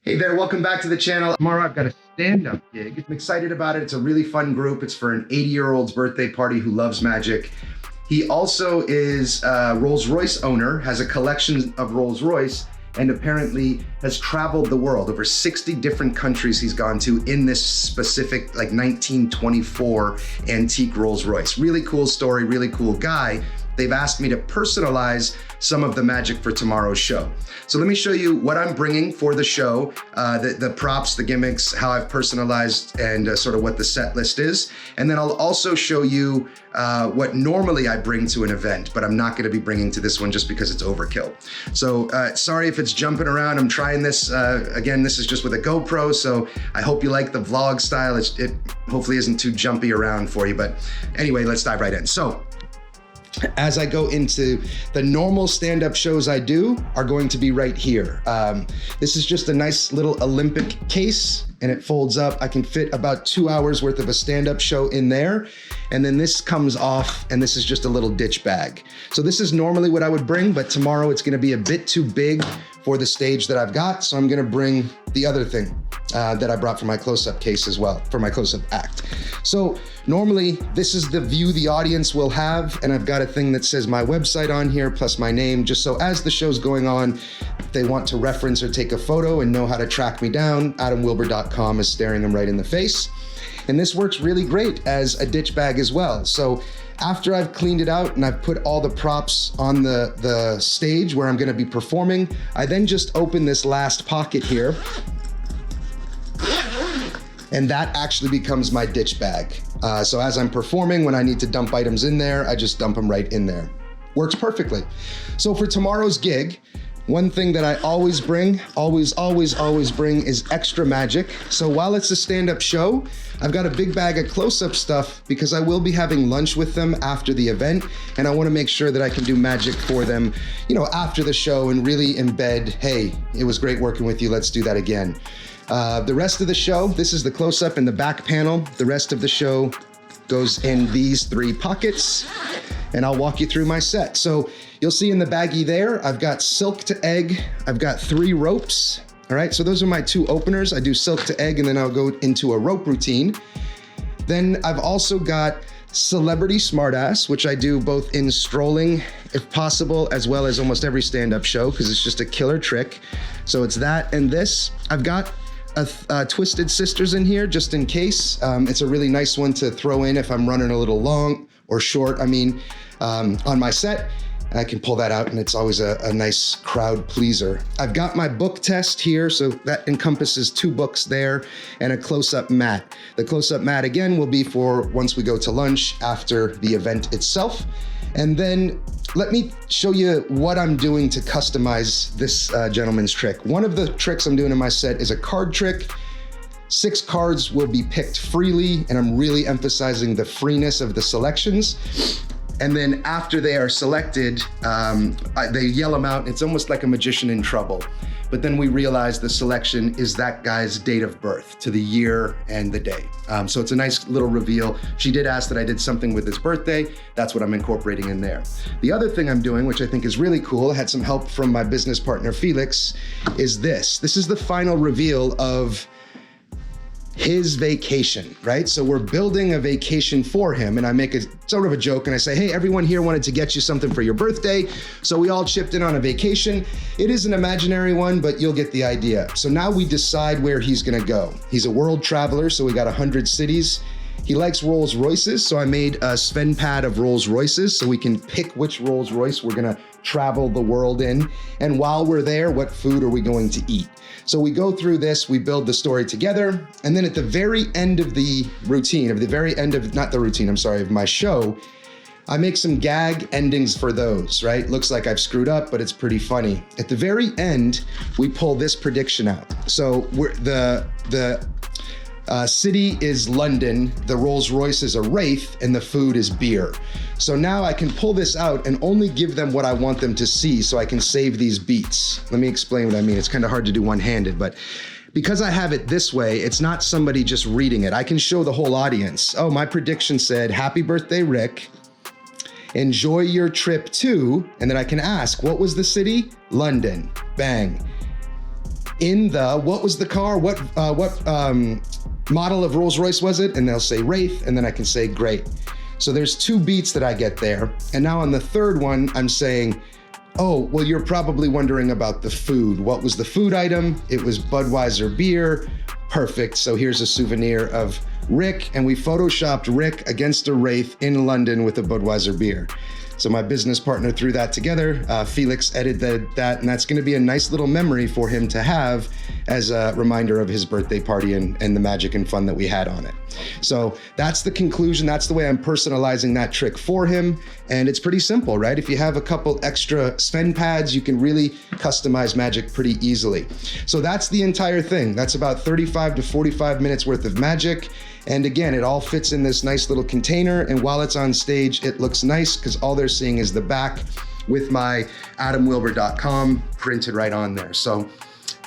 Hey there, welcome back to the channel. Tomorrow I've got a stand-up gig. I'm excited about it. It's a really fun group. It's for an 80-year-old's birthday party who loves magic. He also is a Rolls-Royce owner, has a collection of Rolls-Royce, and apparently has traveled the world. Over 60 different countries he's gone to in this specific, like 1924 antique Rolls-Royce. Really cool story, really cool guy. They've asked me to personalize some of the magic for tomorrow's show. So let me show you what I'm bringing for the show, the props, the gimmicks, how I've personalized, and sort of what the set list is. And then I'll also show you what normally I bring to an event, but I'm not gonna be bringing to this one just because it's overkill. So sorry if it's jumping around. I'm trying this, again, this is just with a GoPro, so I hope you like the vlog style. It hopefully isn't too jumpy around for you, but anyway, let's dive right in. So, as I go into the normal stand-up shows I do are going to be right here. This is just a nice little Olympic case and it folds up. I can fit about 2 hours worth of a stand-up show in there. And then this comes off and this is just a little ditch bag. So this is normally what I would bring, but tomorrow it's gonna be a bit too big for the stage that I've got. So I'm gonna bring the other thing that I brought for my close-up case as well, for my close-up act. So normally this is the view the audience will have, and I've got a thing that says my website on here, plus my name, just so as the show's going on, if they want to reference or take a photo and know how to track me down, Adam-Wilber.com is staring them right in the face. And this works really great as a ditch bag as well. So after I've cleaned it out and I've put all the props on the stage where I'm gonna be performing, I then just open this last pocket here, and that actually becomes my ditch bag. So as I'm performing, when I need to dump items in there, I just dump them right in there. Works perfectly. So for tomorrow's gig, one thing that I always bring, always bring is extra magic. So while it's a stand-up show, I've got a big bag of close-up stuff because I will be having lunch with them after the event, and I wanna make sure that I can do magic for them, you know, after the show and really embed, hey, it was great working with you, let's do that again. The rest of the show, this is the close-up in the back panel. The rest of the show goes in these 3 pockets, and I'll walk you through my set. So you'll see in the baggie there, I've got silk to egg, I've got 3 ropes. All right, so those are my 2 openers. I do silk to egg, and then I'll go into a rope routine. Then I've also got Celebrity Smartass, which I do both in strolling, if possible, as well as almost every stand-up show, because it's just a killer trick. So it's that and this. I've got a Twisted Sisters in here, just in case. It's a really nice one to throw in if I'm running a little long or short, on my set. I can pull that out and it's always a nice crowd pleaser. I've got my book test here, so that encompasses 2 books there and a close-up mat. The close-up mat again will be for once we go to lunch after the event itself. And then let me show you what I'm doing to customize this gentleman's trick. One of the tricks I'm doing in my set is a card trick. 6 cards will be picked freely, and I'm really emphasizing the freeness of the selections. And then after they are selected, they yell them out. It's almost like a magician in trouble. But then we realize the selection is that guy's date of birth to the year and the day. So it's a nice little reveal. She did ask that I did something with his birthday. That's what I'm incorporating in there. The other thing I'm doing, which I think is really cool, I had some help from my business partner, Felix, is this. This is the final reveal of his vacation, right? So we're building a vacation for him, and I make a sort of a joke and I say, hey, everyone here wanted to get you something for your birthday, so we all chipped in on a vacation. It is an imaginary one, but you'll get the idea. So now we decide where he's gonna go. He's a world traveler, so we got 100 cities. He likes Rolls Royces, so I made a Sven pad of Rolls Royces so we can pick which Rolls Royce we're gonna travel the world in. And while we're there, what food are we going to eat? So we go through this, we build the story together, and then at the very end of the routine, of my show, I make some gag endings for those, right? Looks like I've screwed up, but it's pretty funny. At the very end, we pull this prediction out. So the city is London, the Rolls Royce is a wraith, and the food is beer. So now I can pull this out and only give them what I want them to see so I can save these beats. Let me explain what I mean. It's kind of hard to do one-handed, but because I have it this way, it's not somebody just reading it. I can show the whole audience. Oh, my prediction said, happy birthday, Rick. Enjoy your trip to, and then I can ask, what was the city? London, bang. in the, what was the car? What model of Rolls Royce was it? And they'll say Wraith, and then I can say great. So there's 2 beats that I get there. And now on the third one, I'm saying, oh, well, you're probably wondering about the food. What was the food item? It was Budweiser beer. Perfect. So here's a souvenir of Rick, and we photoshopped Rick against a Wraith in London with a Budweiser beer. So my business partner threw that together. Felix edited that, and that's going to be a nice little memory for him to have as a reminder of his birthday party and the magic and fun that we had on it. So that's the conclusion. That's the way I'm personalizing that trick for him. And it's pretty simple, right? If you have a couple extra spend pads, you can really customize magic pretty easily. So that's the entire thing. That's about 35 to 45 minutes worth of magic. And again, it all fits in this nice little container. And while it's on stage, it looks nice because all they're seeing is the back with my Adam-Wilber.com printed right on there. So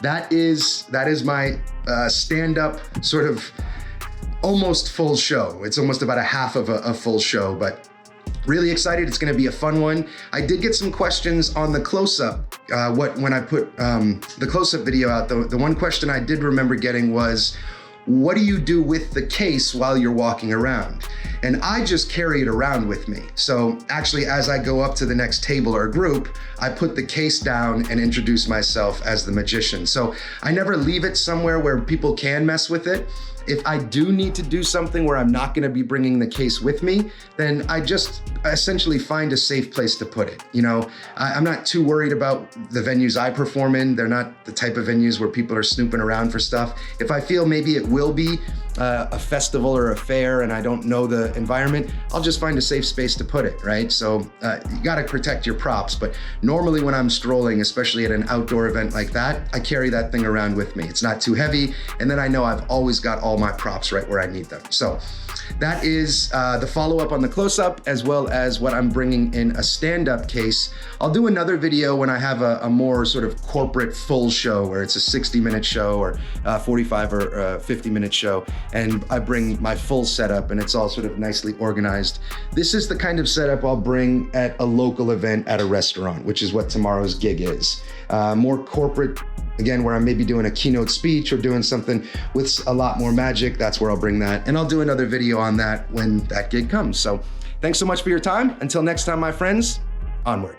that is my stand-up sort of almost full show. It's almost about a half of a full show, but really excited. It's going to be a fun one. I did get some questions on the close-up. When I put the close-up video out, the one question I did remember getting was, what do you do with the case while you're walking around? And I just carry it around with me. So actually, as I go up to the next table or group, I put the case down and introduce myself as the magician. So I never leave it somewhere where people can mess with it. If I do need to do something where I'm not gonna be bringing the case with me, then I just essentially find a safe place to put it. You know, I'm not too worried about the venues I perform in. They're not the type of venues where people are snooping around for stuff. If I feel maybe it will be a festival or a fair and I don't know the environment, I'll just find a safe space to put it, right? So you gotta protect your props, but normally when I'm strolling, especially at an outdoor event like that, I carry that thing around with me. It's not too heavy, and then I know I've always got all my props right where I need them. So that is the follow-up on the close-up, as well as what I'm bringing in a stand-up case. I'll do another video when I have a more sort of corporate full show, where it's a 60-minute show or 45 or 50-minute show, and I bring my full setup and it's all sort of nicely organized. This is the kind of setup I'll bring at a local event at a restaurant, which is what tomorrow's gig is. More corporate, again, where I'm maybe doing a keynote speech or doing something with a lot more magic, that's where I'll bring that. And I'll do another video on that when that gig comes. So thanks so much for your time. Until next time, my friends, onward.